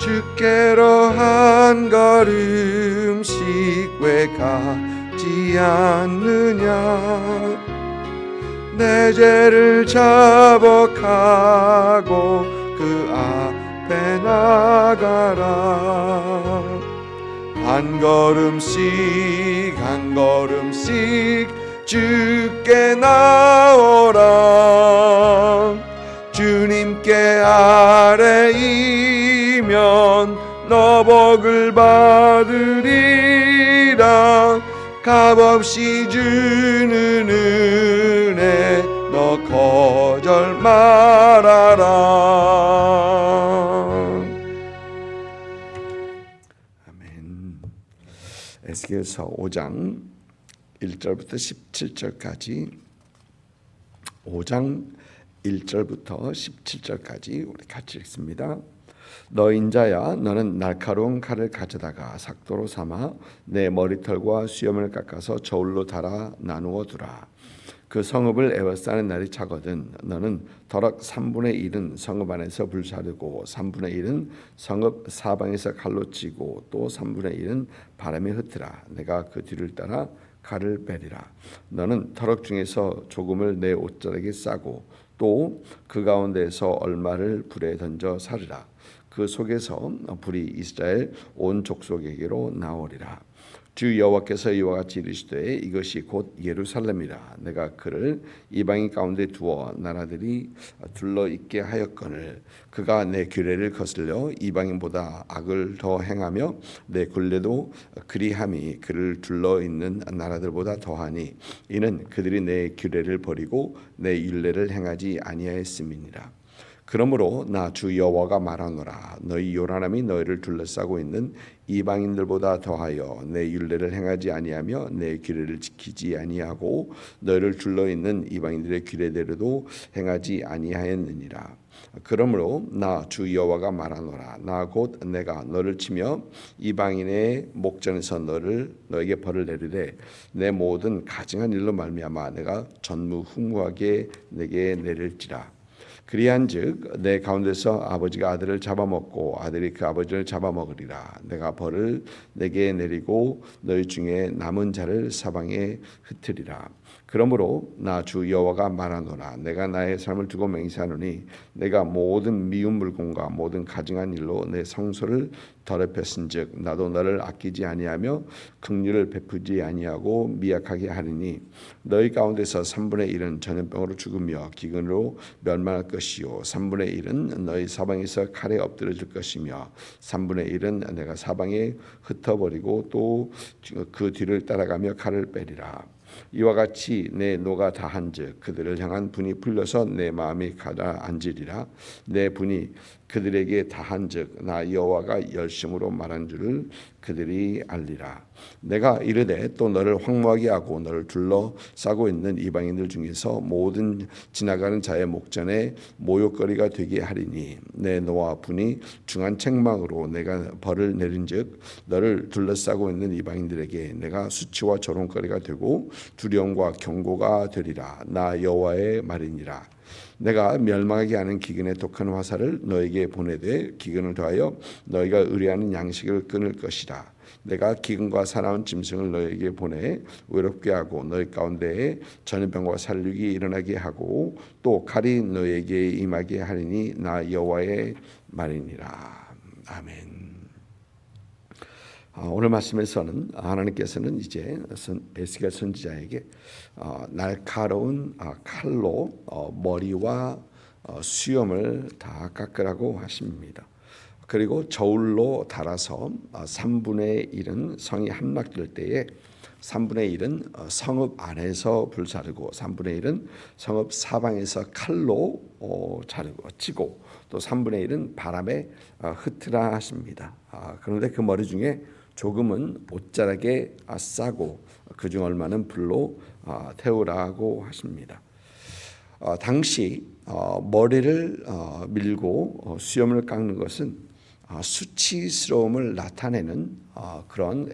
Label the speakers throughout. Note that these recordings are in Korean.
Speaker 1: 주께로 한 걸음씩 왜 가지 않느냐. 내 죄를 자복하고 그 앞에 나가라. 한 걸음씩 한 걸음씩 주께 나오라. 주님께 아뢰이면 너 복을 받으리라. 값없이 주는 은혜 너 거절 말아라. 아멘. 에스겔서 5장 1절부터 17절까지 5장 1절부터 17절까지 우리 같이 읽습니다. 너 인자야, 너는 날카로운 칼을 가져다가 삭도로 삼아 내 머리털과 수염을 깎아서 저울로 달아 나누어 두라. 그 성읍을 에워싸는 날이 차거든 너는 더럭 3분의 1은 성읍 안에서 불사르고 3분의 1은 성읍 사방에서 칼로 치고 또 3분의 1은 바람에 흩으라. 내가 그 뒤를 따라 칼을 베리라. 너는 터럭 중에서 조금을 내 옷자락에 싸고 또 그 가운데에서 얼마를 불에 던져 사르라. 그 속에서 불이 이스라엘 온 족속에게로 나오리라. 주 여호와께서 이와 같이 이르시되 이것이 곧 예루살렘이라. 내가 그를 이방인 가운데 두어 나라들이 둘러 있게 하였거늘 그가 내 규례를 거슬려 이방인보다 악을 더 행하며 내 굴레도 그리함이 그를 둘러 있는 나라들보다 더하니 이는 그들이 내 규례를 버리고 내 율례를 행하지 아니하였음이니라. 그러므로 나 주 여호와가 말하노라. 너희 요란함이 너희를 둘러싸고 있는 이방인들보다 더하여 내 율례를 행하지 아니하며 내 규례를 지키지 아니하고 너희를 둘러 있는 이방인들의 규례대로도 행하지 아니하였느니라. 그러므로 나 주 여호와가 말하노라. 나 곧 내가 너를 치며 이방인의 목전에서 너에게 벌을 내리되 내 모든 가증한 일로 말미암아 내가 전무후무하게 내게 내릴지라. 그리한즉 내 가운데서 아버지가 아들을 잡아먹고 아들이 그 아버지를 잡아먹으리라. 내가 벌을 내게 내리고 너희 중에 남은 자를 사방에 흩으리라. 그러므로 나 주 여호와가 말하노라. 내가 나의 삶을 두고 맹세하노니 내가 모든 미운 물건과 모든 가증한 일로 내 성소를 더럽혔은즉 나도 너를 아끼지 아니하며 긍휼을 베푸지 아니하고 미약하게 하리니 너희 가운데서 3분의 1은 전염병으로 죽으며 기근으로 멸망할 것이요 3분의 1은 너희 사방에서 칼에 엎드려질 것이며 3분의 1은 내가 사방에 흩어버리고 또 그 뒤를 따라가며 칼을 빼리라. 이와 같이 내 노가 다한즉 그들을 향한 분이 풀려서 내 마음이 가라앉으리라. 내 분이 그들에게 다한즉 나 여호와가 열심으로 말한 줄을 그들이 알리라. 내가 이르되 또 너를 황무하게 하고 너를 둘러싸고 있는 이방인들 중에서 모든 지나가는 자의 목전에 모욕거리가 되게 하리니 내 노와 분이 중한 책망으로 내가 벌을 내린즉 너를 둘러싸고 있는 이방인들에게 내가 수치와 조롱거리가 되고 두려움과 경고가 되리라. 나 여호와의 말이니라. 내가 멸망하게 하는 기근의 독한 화살을 너에게 보내되 기근을 더하여 너희가 의뢰하는 양식을 끊을 것이라. 내가 기근과 사나운 짐승을 너에게 보내 외롭게 하고 너희 가운데에 전염병과 살육이 일어나게 하고 또 칼이 너에게 임하게 하리니 나 여호와의 말이니라. 아멘. 오늘 말씀에서는 하나님께서는 이제 에스겔 선지자에게 날카로운 칼로 머리와 수염을 다 깎으라고 하십니다. 그리고 저울로 달아서 3분의 1은 성이 함락될 때에 3분의 1은 성읍 안에서 불사르고 3분의 1은 성읍 사방에서 칼로 자르고 치고 또 3분의 1은 바람에 흩으라 하십니다. 그런데 그 머리 중에 조금은 옷자락에 싸고 그중 얼마는 불로 태우라고 하십니다. 당시 머리를 밀고 수염을 깎는 것은 수치스러움을 나타내는 그런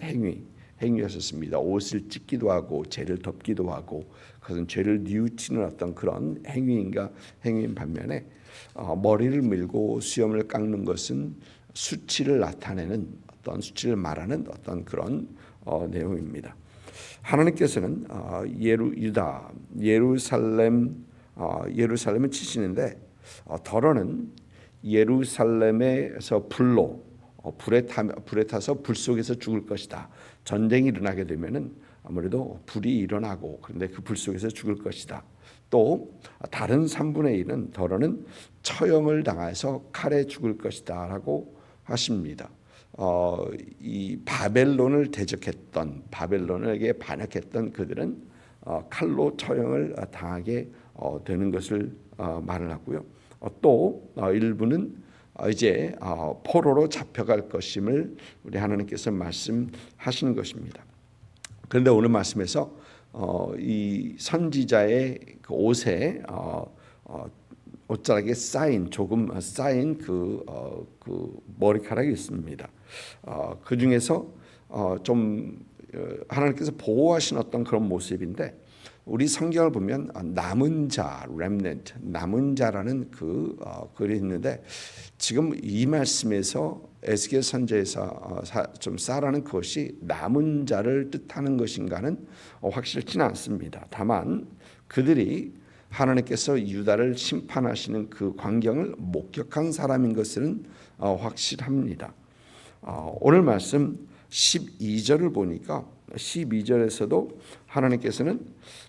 Speaker 1: 행위였었습니다. 옷을 찢기도 하고 죄를 덮기도 하고 그것은 죄를 뉘우치는 어떤 그런 행위인 반면에 머리를 밀고 수염을 깎는 것은 수치를 나타내는 어떤 수치를 말하는 어떤 그런 내용입니다. 하나님께서는 예루살렘을 치시는데 더러는 예루살렘에서 불에 타서 불 속에서 죽을 것이다. 전쟁이 일어나게 되면은 아무래도 불이 일어나고 그런데 그 불 속에서 죽을 것이다. 또 다른 3분의 1은 더러는 처형을 당해서 칼에 죽을 것이다라고 하십니다. 이 바벨론을 대적했던 바벨론에게 반역했던 그들은 칼로 처형을 당하게 되는 것을 말을 하고요. 또 일부는 이제 포로로 잡혀갈 것임을 우리 하나님께서 말씀하시는 것입니다. 그런데 오늘 말씀에서 이 선지자의 그 옷에 옷자락에 조금 쌓인 그 머리카락이 있습니다. 그 중에서 좀 하나님께서 보호하신 어떤 그런 모습인데 우리 성경을 보면 남은 자, remnant, 남은 자라는 글이 있는데 지금 이 말씀에서 에스겔 선지자에서 좀 싸라는 것이 남은 자를 뜻하는 것인가는 확실치는 않습니다. 다만 그들이 하나님께서 유다를 심판하시는 그 광경을 목격한 사람인 것은 확실합니다. 오늘 말씀 12절을 보니까 12절에서도 하나님께서는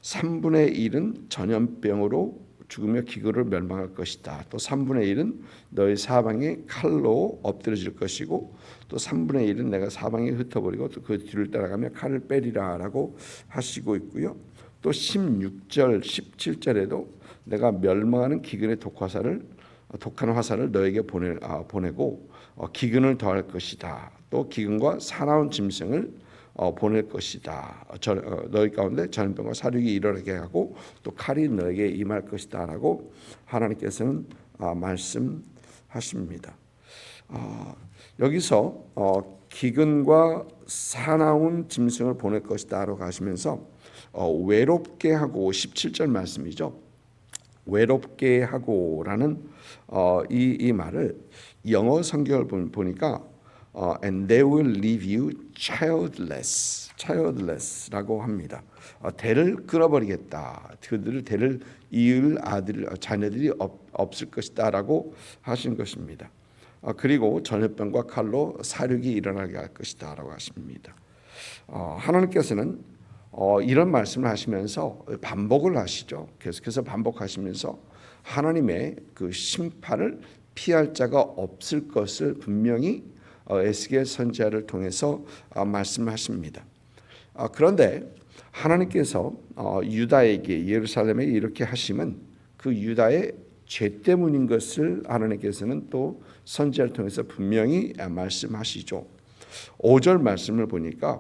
Speaker 1: 3분의 1은 전염병으로 죽으며 기근으로 멸망할 것이다. 또 3분의 1은 너희 사방에 칼로 엎드러질 것이고 또 3분의 1은 내가 사방에 흩어버리고 또 그 뒤를 따라가며 칼을 빼리라 라고 하시고 있고요. 또 16절 17절에도 내가 멸망하는 기근의 독한 화살을 너에게 보내고 기근을 더할 것이다. 또 기근과 사나운 짐승을 보낼 것이다. 너희 가운데 전염병과 사륙이 일어나게 하고 또 칼이 너에게 임할 것이다 라고 하나님께서는 말씀하십니다. 여기서 기근과 사나운 짐승을 보낼 것이다 라고 하시면서 외롭게 하고 17절 말씀이죠. 외롭게 하고라는 이 말을 영어 성경을 보니까 and they will leave you childless라고 합니다. 대를 끊어버리겠다. 그들을 대를 이을 자녀들이 없을 것이다라고 하신 것입니다. 그리고 전염병과 칼로 사륙이 일어나게 할 것이다라고 하십니다. 하나님께서는 이런 말씀을 하시면서 반복을 하시죠. 계속해서 반복하시면서 하나님의 그 심판을 피할 자가 없을 것을 분명히 에스겔 선지자를 통해서 말씀하십니다. 그런데 하나님께서 유다에게 예루살렘에 이렇게 하심은 그 유다의 죄 때문인 것을 하나님께서는 또 선지자를 통해서 분명히 말씀하시죠. 5절 말씀을 보니까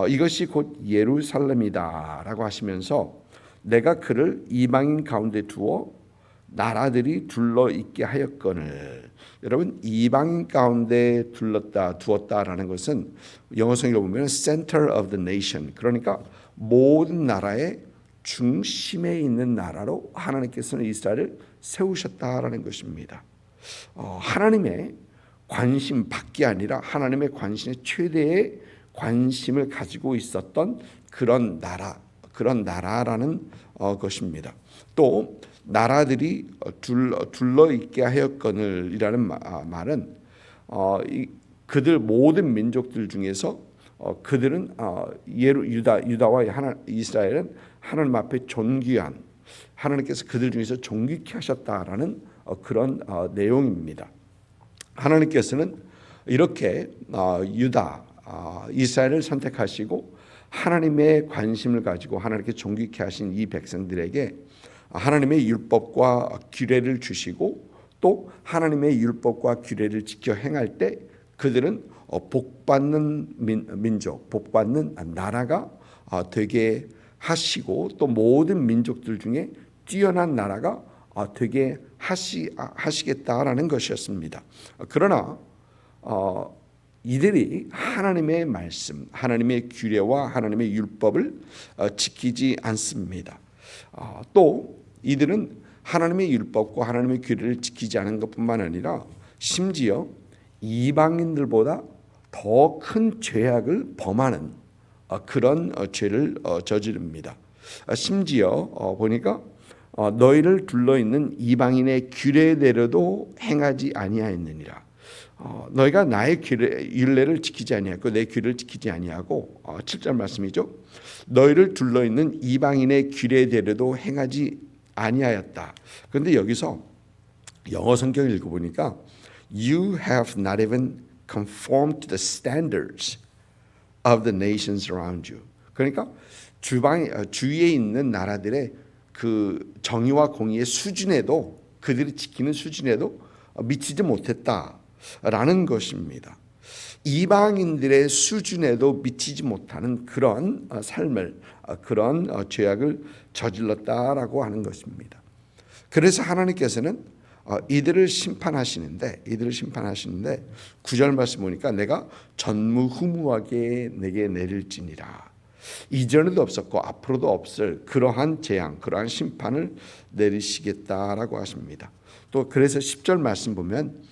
Speaker 1: 이것이 곧 예루살렘이다라고 하시면서 내가 그를 이방인 가운데 두어 나라들이 둘러 있게 하였거늘. 여러분 이방인 가운데 두었다라는 것은 영어 성경을 보면 center of the nation, 그러니까 모든 나라의 중심에 있는 나라로 하나님께서는 이스라엘을 세우셨다라는 것입니다. 하나님의 관심 밖이 아니라 하나님의 관심의 최대의 관심을 가지고 있었던 그런 나라라는 것입니다. 또 나라들이 둘러 있게 하였거늘이라는 말은 그들 모든 민족들 중에서 그들은 유다와 이스라엘은 하나님 앞에 존귀한, 하나님께서 그들 중에서 존귀케 하셨다라는 그런 내용입니다. 하나님께서는 이렇게 이스라엘을 선택하시고 하나님의 관심을 가지고 하나님께 존귀케 하신 이 백성들에게 하나님의 율법과 규례를 주시고 또 하나님의 율법과 규례를 지켜 행할 때 그들은 복받는 민족, 복받는 나라가 되게 하시고 또 모든 민족들 중에 뛰어난 나라가 되게 하시겠다라는 것이었습니다. 그러나 이들이 하나님의 말씀, 하나님의 규례와 하나님의 율법을 지키지 않습니다. 또 이들은 하나님의 율법과 하나님의 규례를 지키지 않은 것뿐만 아니라 심지어 이방인들보다 더 큰 죄악을 범하는 그런 죄를 저지릅니다. 심지어 보니까 너희를 둘러 있는 이방인의 규례대로도 행하지 아니하였느니라. 너희가 나의 율례를 지키지 아니하고 내 규례를 지키지 아니하고 7절 말씀이죠. 너희를 둘러 있는 이방인의 규례대로도 행하지 아니하였다. 그런데 여기서 영어 성경을 읽어보니까 You have not even conformed to the standards of the nations around you. 그러니까 주위에 있는 나라들의 그 정의와 공의의 수준에도 그들이 지키는 수준에도 미치지 못했다라는 것입니다. 이방인들의 수준에도 미치지 못하는 그런 삶을 그런 죄악을 저질렀다라고 하는 것입니다. 그래서 하나님께서는 이들을 심판하시는데 9절 말씀 보니까 내가 전무후무하게 내게 내릴지니라. 이전에도 없었고 앞으로도 없을 그러한 재앙, 그러한 심판을 내리시겠다라고 하십니다. 또 그래서 10절 말씀 보면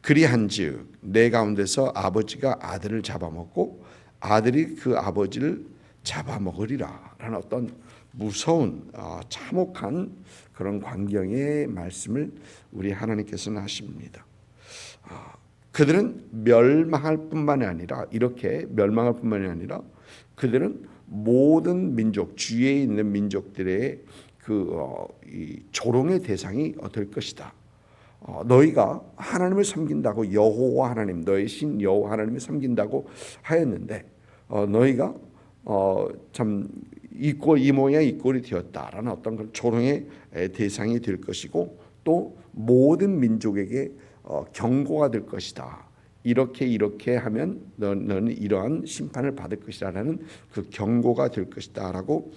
Speaker 1: 그리한즉 내 가운데서 아버지가 아들을 잡아먹고 아들이 그 아버지를 잡아먹으리라 라는 어떤 무서운 참혹한 그런 광경의 말씀을 우리 하나님께서는 하십니다. 그들은 멸망할 뿐만이 아니라 이렇게 멸망할 뿐만이 아니라 그들은 모든 민족 주위에 있는 민족들의 이 조롱의 대상이 될 것이다. 너희가 하나님을 섬긴다고 여호와 하나님 너희 신 여호와 하나님을 섬긴다고 하였는데 너희가 참 이 모양 이 꼴이 되었다라는 어떤 그런 조롱의 대상이 될 것이고 또 모든 민족에게 경고가 될 것이다. 이렇게 하면 너는 이러한 심판을 받을 것이라는 그 경고가 될 것이다라고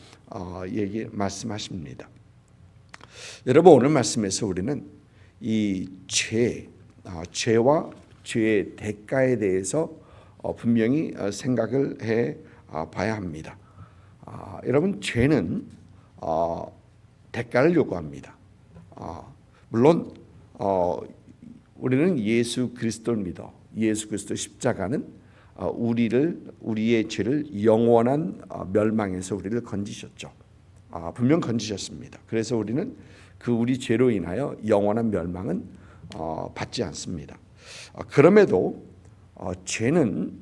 Speaker 1: 말씀하십니다. 여러분 오늘 말씀에서 우리는 이 죄와 죄의 대가에 대해서 분명히 생각을 해 봐야 합니다. 여러분 죄는 대가를 요구합니다. 물론 우리는 예수 그리스도를 믿어 예수 그리스도 십자가는 우리의 죄를 영원한 멸망에서 우리를 건지셨죠. 분명 건지셨습니다. 그래서 우리는 우리 죄로 인하여 영원한 멸망은 받지 않습니다. 그럼에도 죄는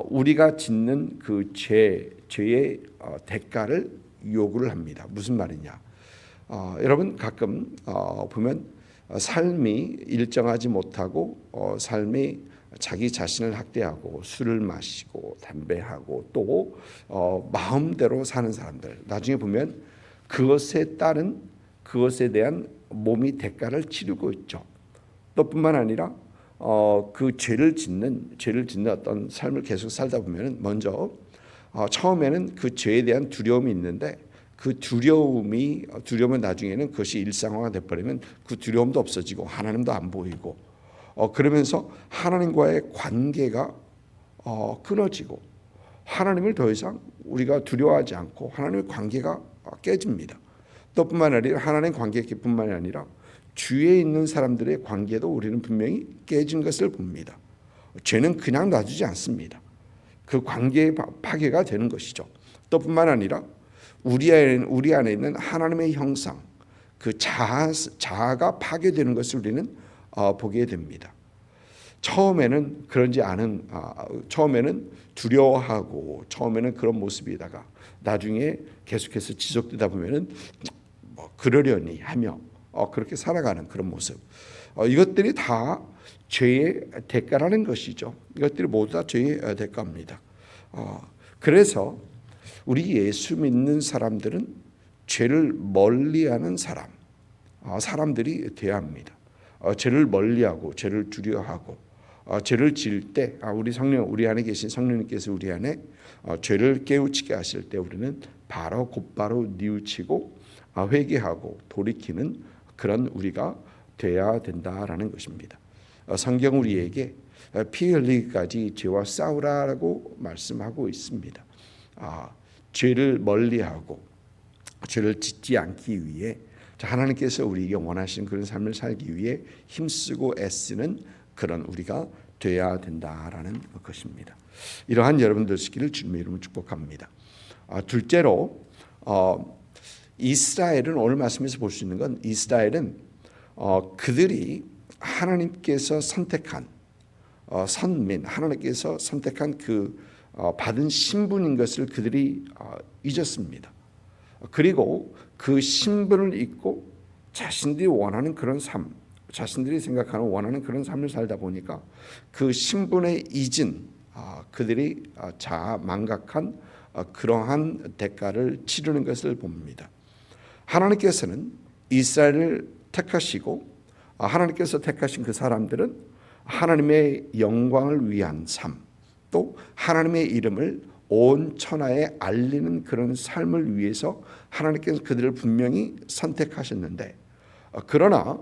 Speaker 1: 우리가 짓는 그 죄의 대가를 요구를 합니다. 무슨 말이냐? 여러분 가끔 보면 삶이 일정하지 못하고 삶이 자기 자신을 학대하고 술을 마시고 담배하고 또 마음대로 사는 사람들 나중에 보면 그것에 대한 몸이 대가를 치르고 있죠. 또 뿐만 아니라 그 죄를 짓는 어떤 삶을 계속 살다 보면 먼저 처음에는 그 죄에 대한 두려움이 있는데 그 두려움은 나중에는 그것이 일상화가 돼버리면 그 두려움도 없어지고 하나님도 안 보이고 그러면서 하나님과의 관계가 끊어지고 하나님을 더 이상 우리가 두려워하지 않고 하나님의 관계가 깨집니다. 또 뿐만 아니라 하나님 관계뿐만이 아니라 주위에 있는 사람들의 관계도 우리는 분명히 깨진 것을 봅니다. 죄는 그냥 놔두지 않습니다. 그 관계의 파괴가 되는 것이죠. 또 뿐만 아니라 우리 안에 있는 하나님의 형상, 그 자아가 파괴되는 것을 우리는 보게 됩니다. 처음에는 처음에는 두려워하고 처음에는 그런 모습이다가 나중에 계속해서 지속되다 보면은 그러려니 하며 그렇게 살아가는 그런 모습. 이것들이 다 죄의 대가라는 것이죠. 이것들이 모두 다 죄의 대가입니다. 그래서 우리 예수 믿는 사람들은 죄를 멀리하는 사람들이 되어야 합니다. 죄를 멀리하고 죄를 두려워하고 죄를 지을 때 우리 안에 계신 성령님께서 우리 안에 죄를 깨우치게 하실 때 우리는 곧바로 뉘우치고 회개하고 돌이키는 그런 우리가 되어야 된다라는 것입니다. 성경 우리에게 피 흘리기까지 죄와 싸우라라고 말씀하고 있습니다. 죄를 멀리하고 죄를 짓지 않기 위해 하나님께서 우리에게 원하시는 그런 삶을 살기 위해 힘쓰고 애쓰는 그런 우리가 돼야 된다라는 것입니다. 이러한 여러분 되시기를 주님의 이름으로 축복합니다. 둘째로 이스라엘은 오늘 말씀에서 볼 수 있는 건 이스라엘은 그들이 하나님께서 선택한 선민, 하나님께서 선택한 그 받은 신분인 것을 그들이 잊었습니다. 그리고 그 신분을 잊고 자신들이 원하는 그런 삶, 자신들이 생각하는 원하는 그런 삶을 살다 보니까 그 신분에 잊은 그들이 자망각한 그러한 대가를 치르는 것을 봅니다. 하나님께서는 이스라엘을 택하시고 하나님께서 택하신 그 사람들은 하나님의 영광을 위한 삶, 또 하나님의 이름을 온 천하에 알리는 그런 삶을 위해서 하나님께서 그들을 분명히 선택하셨는데, 그러나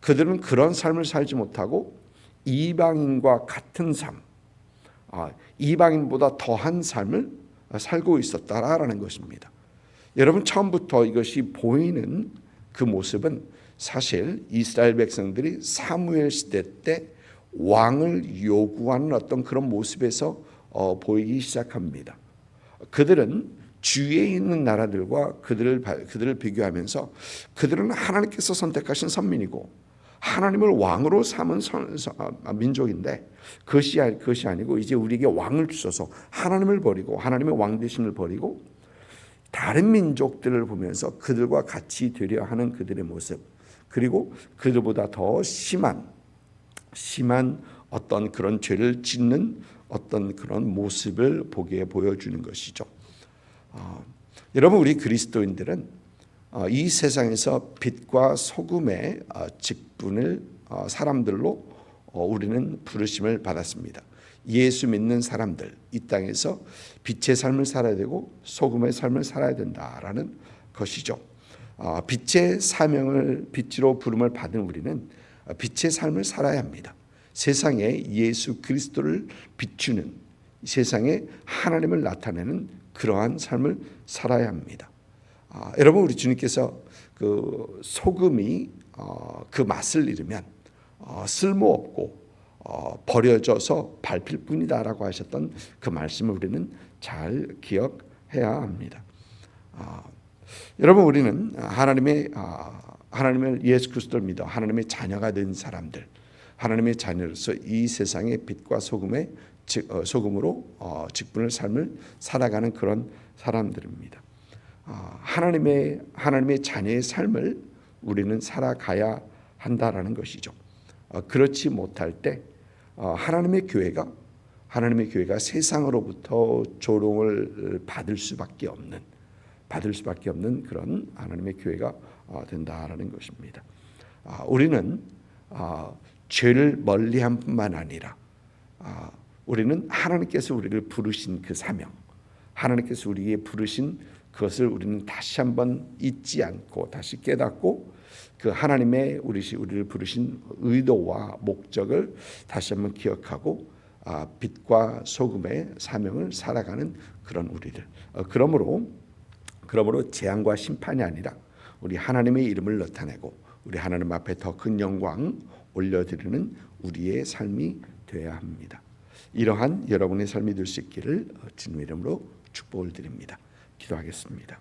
Speaker 1: 그들은 그런 삶을 살지 못하고 이방인과 같은 삶, 이방인보다 더한 삶을 살고 있었다라는 것입니다. 여러분, 처음부터 이것이 보이는 그 모습은 사실 이스라엘 백성들이 사무엘 시대 때 왕을 요구하는 어떤 그런 모습에서 보이기 시작합니다. 그들은 주위에 있는 나라들과 그들을 비교하면서 그들은 하나님께서 선택하신 선민이고 하나님을 왕으로 삼은 민족인데 그것이 아니고 이제 우리에게 왕을 주셔서 하나님을 버리고 하나님의 왕 되심을 버리고 다른 민족들을 보면서 그들과 같이 되려 하는 그들의 모습, 그리고 그들보다 더 심한 어떤 그런 죄를 짓는 어떤 그런 모습을 보여주는 것이죠. 여러분, 우리 그리스도인들은 이 세상에서 빛과 소금의 직분을 사람들로 우리는 부르심을 받았습니다. 예수 믿는 사람들, 이 땅에서 빛의 삶을 살아야 되고 소금의 삶을 살아야 된다라는 것이죠. 빛의 사명을, 빛으로 부름을 받은 우리는 빛의 삶을 살아야 합니다. 세상에 예수 그리스도를 비추는, 세상에 하나님을 나타내는 그러한 삶을 살아야 합니다. 여러분, 우리 주님께서 그 소금이 그 맛을 잃으면 쓸모없고 버려져서 밟힐 뿐이다라고 하셨던 그 말씀을 우리는 잘 기억해야 합니다. 여러분, 우리는 하나님을 예수 그리스도를 믿어 하나님의 자녀가 된 사람들, 하나님의 자녀로서 이 세상의 빛과 소금으로 직분을 삶을 살아가는 그런 사람들입니다. 하나님의 자녀의 삶을 우리는 살아가야 한다라는 것이죠. 그렇지 못할 때 하나님의 교회가 세상으로부터 조롱을 받을 수밖에 없는 그런 하나님의 교회가 된다라는 것입니다. 우리는 죄를 멀리한 뿐만 아니라 우리는 하나님께서 우리를 부르신 그 사명, 하나님께서 우리에게 부르신 그것을 우리는 다시 한번 잊지 않고 다시 깨닫고 그 하나님의 우리를 부르신 의도와 목적을 다시 한번 기억하고 빛과 소금의 사명을 살아가는 그런 우리들. 그러므로 재앙과 심판이 아니라 우리 하나님의 이름을 나타내고 우리 하나님 앞에 더 큰 영광 올려드리는 우리의 삶이 되어야 합니다. 이러한 여러분의 삶이 될 수 있기를 주님의 이름으로 축복을 드립니다. 기도하겠습니다.